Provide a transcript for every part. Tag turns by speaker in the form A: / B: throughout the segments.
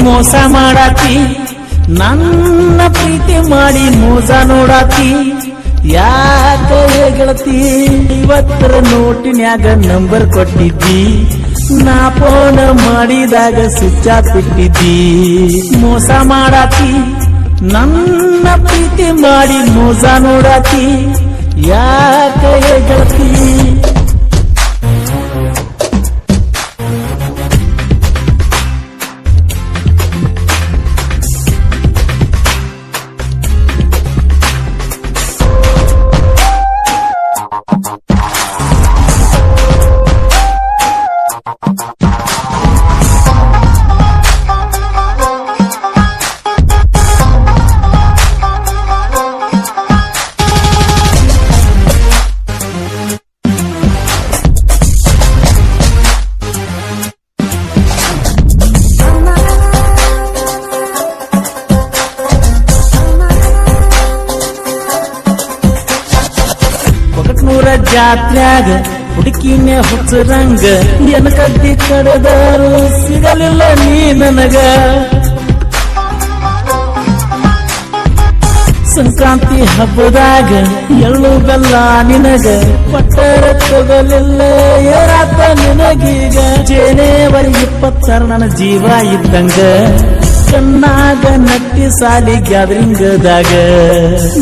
A: ಮೋಸ ಮಾಡಾತಿ ನನ್ನ ಪ್ರೀತಿ ಮಾಡಿ ಮೋಸ ನೋಡಾತಿ ಯಾಕ ಗೆಳತಿ ಇವತ್ತರ ನೋಟಿನ್ಯಾಗ ನಂಬರ್ ಕೊಟ್ಟಿದ್ದಿ ನಾ ಫೋನ್ ಮಾಡಿದಾಗ ಸ್ವಿಚ್ ಆಫ್ ಇಟ್ಟಿದ್ದಿ ಮೋಸ ಮಾಡಾತಿ ನನ್ನ ಪ್ರೀತಿ ಮಾಡಿ ಮೋಸ ನೋಡಾತಿ ಯಾಕ ಗೆಳತಿ ಜಾತ್ರ್ಯಾಗ ಹುಡುಕಿನೇ ಹುಚ್ಚರಂಗ ಏನ ಕದ್ದಿ ಕಡದಾರು ಸಿಗಲಿಲ್ಲ ನೀ ನನಗ ಸಂಕ್ರಾಂತಿ ಹಬ್ಬದಾಗ ಎಳ್ಳು ಬೆಲ್ಲ ನಿನಗ ಪಟ್ಟರ ತಗಲಿಲ್ಲ ಏರಾತ ನಿನಗೀಗ ಜನವರಿ 26 ನನ್ನ ಜೀವ ಇದ್ದಂಗ ಕಣ್ಣಾಗ ನಟ್ಟಿ ಸಾಲಿ ಗ್ಯಾದರಿಂಗದಾಗ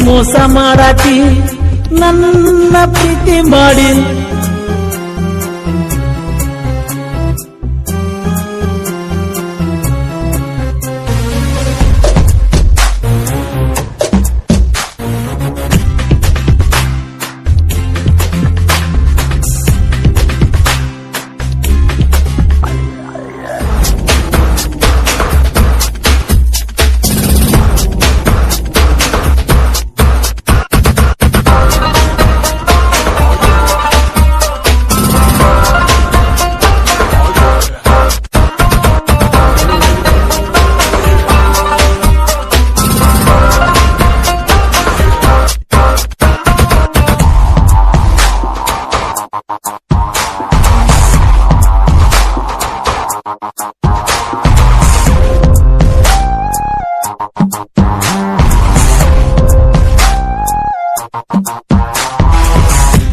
A: ಮೋಸ ಮಾಡಾತಿ ನನ್ನ ಪ್ರೀತಿ ಮಾಡಿ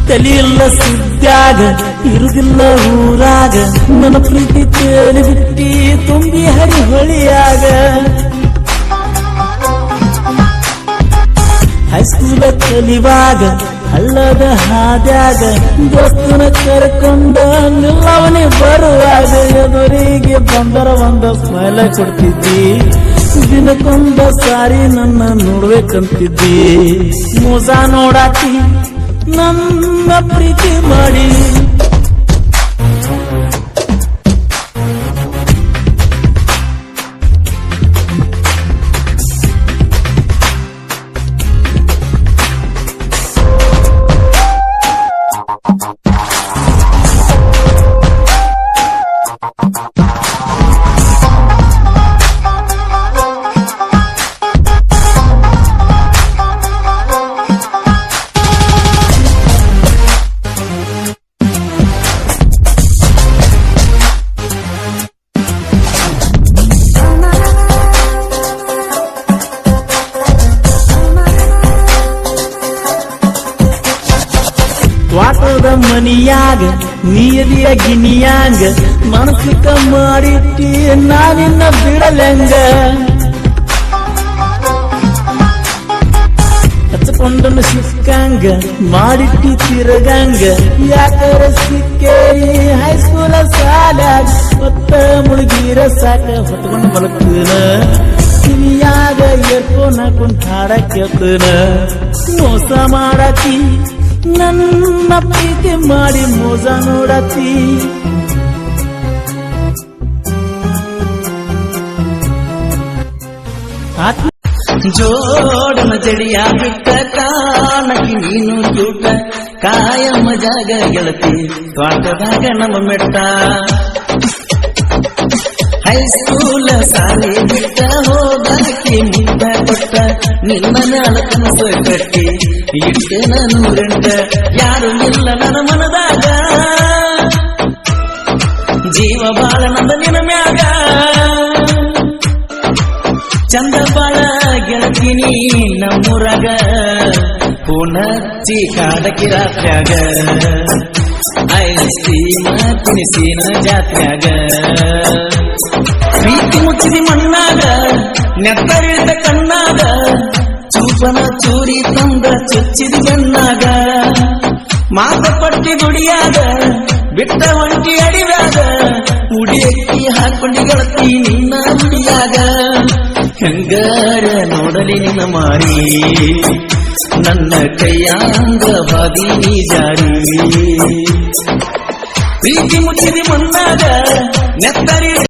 A: ತಲಿಯಿಲ್ಲ ಸಿದ್ದಾಗ ಇರುದಿಲ್ಲ ಊರಾಗ ನನ್ನ ಪ್ರೀತಿ ತೇಲಿ ಬಿಟ್ಟಿ ತುಂಬಿ ಹರಿ ಹೊಳಿಯಾಗ ಹೈಸ್ಕೂಲ ಕಲಿವಾಗ ಹಳ್ಳದ ಹಾದ್ಯಾಗ ದೋಸ್ತನ ಕರ್ಕೊಂಡ ನಿಲ್ಲವನಿ ಬರುವಾಗ ಎದುರಿಗೆ ಬಂದರ ಒಂದು ಸ್ಮೈಲ ಕೊಡ್ತಿದ್ದಿ ದಿನಕ್ಕೊಂದ ಸಾರಿ ನನ್ನ ನೋಡ್ಬೇಕಂತಿದ್ದಿ ಮೋಸ ನೋಡಾತಿ ನನ್ನ ಪ್ರೀತಿ ಮಾಡಿ ವಾಟದ ಮನಿಯಾಗ ನೀರಿಯ ಗಿನಿಯಾಂಗ ಮನಸ್ಸಿಕ ಮಾಡಿಟ್ಟಿ ನಾನಿನ್ನ ಬಿಡಲೆಂಗ ಹಚ್ಕೊಂಡನು ಸಿಕ್ಕಂಗ ಮಾಡಿಟ್ಟಿ ತಿರುಗಂಗ ಯಾಕರ ಸಿಕ್ಕೇರಿ ಹೈಸ್ಕೂಲ ಸಾಲಾಗ ಹೊತ್ತ ಮುಳುಗಿರ ಸಾಕ ಹೊತ್ಕೊಂಡು ಬಲಕ್ತನ ಕಿವಿಯಾಗ ಏರ್ಕೋನ್ ಹಾಕೊಂಡ್ ಹಾಡ ಕೇಳ್ತನ ಮೋಸ ಮಾಡಾತಿ ನನ್ನ ಪ್ರೀತಿ ಮಾಡಿ ಮೋಸ ನೋಡತಿ ಜೋಡನ ಜಡಿಯ ಬಿಟ್ಟ ಕಾಣಕಿ ನೀನು ಜೂಟ ಕಾಯಮ್ಮ ಜಾಗ ಗೆಳತಿ ತೋಟದಾಗ ನಮ್ಮ ಮೆಟ್ಟ ಹೈಸ್ಕೂಲ ಸಾಲಿ ಬಿಟ್ಟ ಹೋದಾಕಿ ಮುದ್ದ ಕೊಟ್ಟ ನಿನ್ನ ಮ್ಯಾಲ ಕನಸ ಕಟ್ಟಿ ಇಟ್ಟೆ ನಾನು ರೆಂಟ ಯಾರು ಇಲ್ಲ ನನ್ನ ಮನದಾಗ ಜೀವ ಬಾಳ ನಂದ ನಿನ್ನ ಮ್ಯಾಗ ಚಂದ ಬಾಳ ಗೆಳತೀನಿ ನಮ್ಮೂರಾಗ ಪುನಚ್ಚಿ ಕಾಡಕಿ ರಾತ್ರ್ಯಾಗ ಐಸ್ ಕ್ರೀಮ ತಿನಿಸಿನ ಜಾತ್ರ್ಯಾಗ ಪ್ರೀತಿ ಮುಚ್ಚಿದಿ ಮಣ್ಣಾಗ ನೆತ್ತರಿಳಿದ ಕಣ್ಣಾಗ ಚೂಪನ ಚೂರಿ ತಂದ ಚುಚ್ಚಿದಿ ಬೆನ್ನಾಗ ಮಾತ ಪಟ್ಟಿ ದುಡಿಯಾಗ ಬಿಟ್ಟ ಒಂಟಿ ಅಡಿವ್ಯಾಗ ಉಡಿಯಕ್ಕಿ ಹಾಕೊಂಡಿ ಗೆಳತಿ ನಿನ್ನ ನುಡಿಯಾಗ ಹೆಂಗಾರ ನೋಡಲಿ ನಿನ್ನ ಮಾರಿ ನನ್ನ ಕೈಯಾಂಗ ಬಾದಿ ಜಾರಿ ಪ್ರೀತಿ ಮುಚ್ಚಿದಿ ಮಣ್ಣಾಗ ನೆತ್ತರಿ